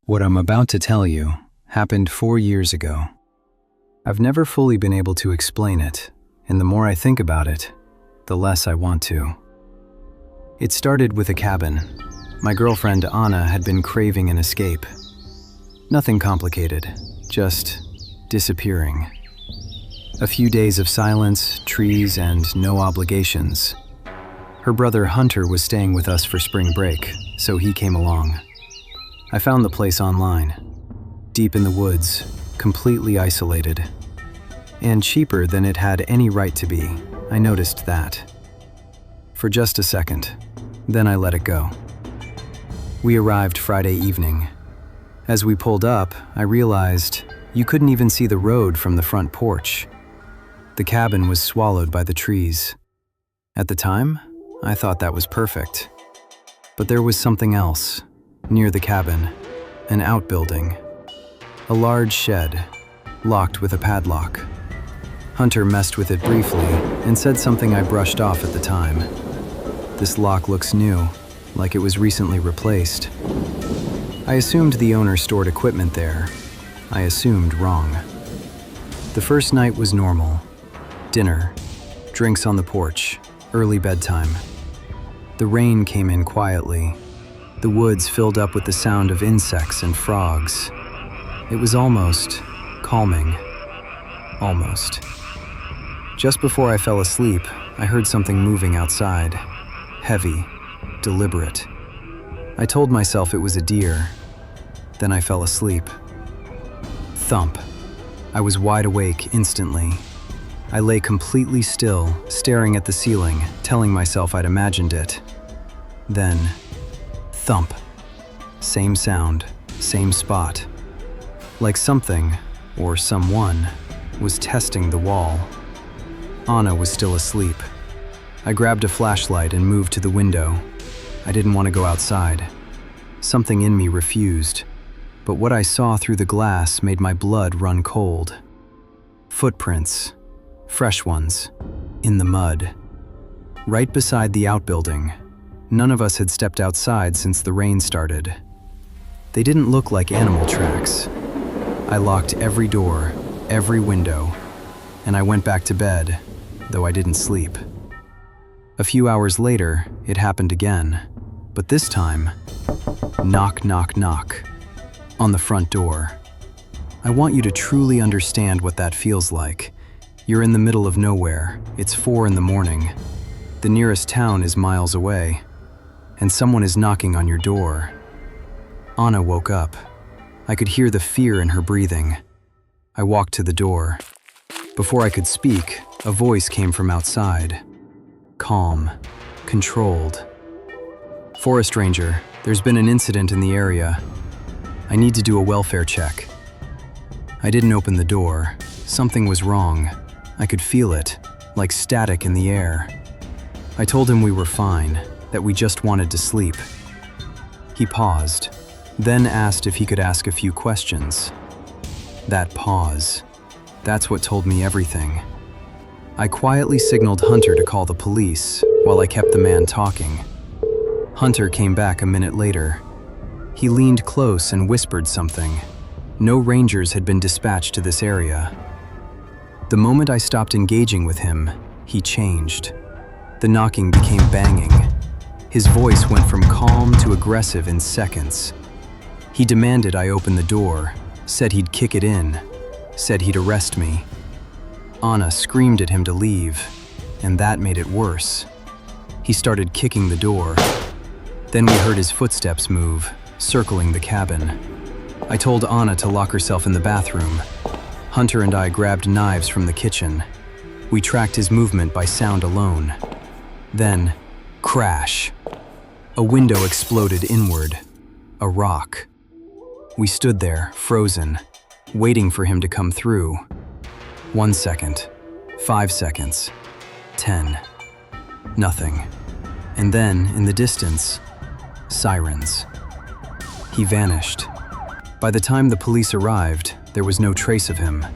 What I'm about to tell you happened 4 years ago. I've never fully been able to explain it, and the more I think about it, the less I want to. It started with a cabin. My girlfriend Anna had been craving an escape. Nothing complicated, just disappearing. A few days of silence, trees, and no obligations. Her brother Hunter was staying with us for spring break, so he came along. I found the place online, deep in the woods, completely isolated. And cheaper than it had any right to be. I noticed that. For just a second, then I let it go. We arrived Friday evening. As we pulled up, I realized you couldn't even see the road from the front porch. The cabin was swallowed by the trees. At the time, I thought that was perfect. But there was something else. Near the cabin, an outbuilding. A large shed, locked with a padlock. Hunter messed with it briefly and said something I brushed off at the time. This lock looks new, like it was recently replaced. I assumed the owner stored equipment there. I assumed wrong. The first night was normal. Dinner, drinks on the porch, early bedtime. The rain came in quietly. The woods filled up with the sound of insects and frogs. It was almost calming. Almost. Just before I fell asleep, I heard something moving outside. Heavy, deliberate. I told myself it was a deer. Then I fell asleep. Thump. I was wide awake instantly. I lay completely still, staring at the ceiling, telling myself I'd imagined it. Then, thump. Same sound, same spot. Like something, or someone, was testing the wall. Anna was still asleep. I grabbed a flashlight and moved to the window. I didn't want to go outside. Something in me refused, but what I saw through the glass made my blood run cold. Footprints, fresh ones, in the mud. Right beside the outbuilding. None of us had stepped outside since the rain started. They didn't look like animal tracks. I locked every door, every window, and I went back to bed, though I didn't sleep. A few hours later, it happened again, but this time, knock, knock, knock, on the front door. I want you to truly understand what that feels like. You're in the middle of nowhere. It's 4 a.m. The nearest town is miles away, and someone is knocking on your door. Anna woke up. I could hear the fear in her breathing. I walked to the door. Before I could speak, a voice came from outside. Calm, controlled. Forest Ranger, there's been an incident in the area. I need to do a welfare check. I didn't open the door. Something was wrong. I could feel it, like static in the air. I told him we were fine, that we just wanted to sleep. He paused, then asked if he could ask a few questions. That pause, that's what told me everything. I quietly signaled Hunter to call the police while I kept the man talking. Hunter came back a minute later. He leaned close and whispered something. No rangers had been dispatched to this area. The moment I stopped engaging with him, he changed. The knocking became banging. His voice went from calm to aggressive in seconds. He demanded I open the door, said he'd kick it in, said he'd arrest me. Anna screamed at him to leave, and that made it worse. He started kicking the door. Then we heard his footsteps move, circling the cabin. I told Anna to lock herself in the bathroom. Hunter and I grabbed knives from the kitchen. We tracked his movement by sound alone. Then, crash. A window exploded inward. A rock. We stood there, frozen, waiting for him to come through. 1 second, 5 seconds, 10. Nothing. And then, in the distance, sirens. He vanished. By the time the police arrived, there was no trace of him.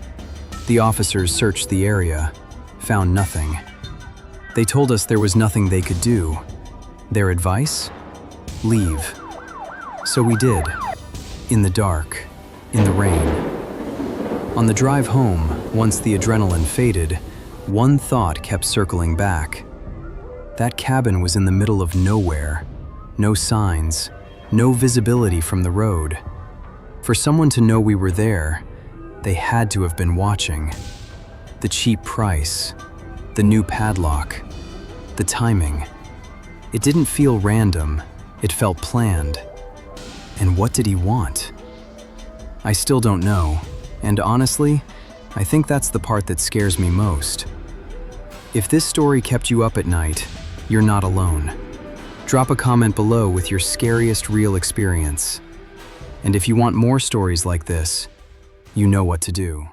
The officers searched the area, found nothing. They told us there was nothing they could do. Their advice? Leave. So we did. In the dark, in the rain. On the drive home, once the adrenaline faded, one thought kept circling back. That cabin was in the middle of nowhere. No signs, no visibility from the road. For someone to know we were there, they had to have been watching. The cheap price, the new padlock, the timing. It didn't feel random, it felt planned. And what did he want? I still don't know, and honestly, I think that's the part that scares me most. If this story kept you up at night, you're not alone. Drop a comment below with your scariest real experience. And if you want more stories like this, you know what to do.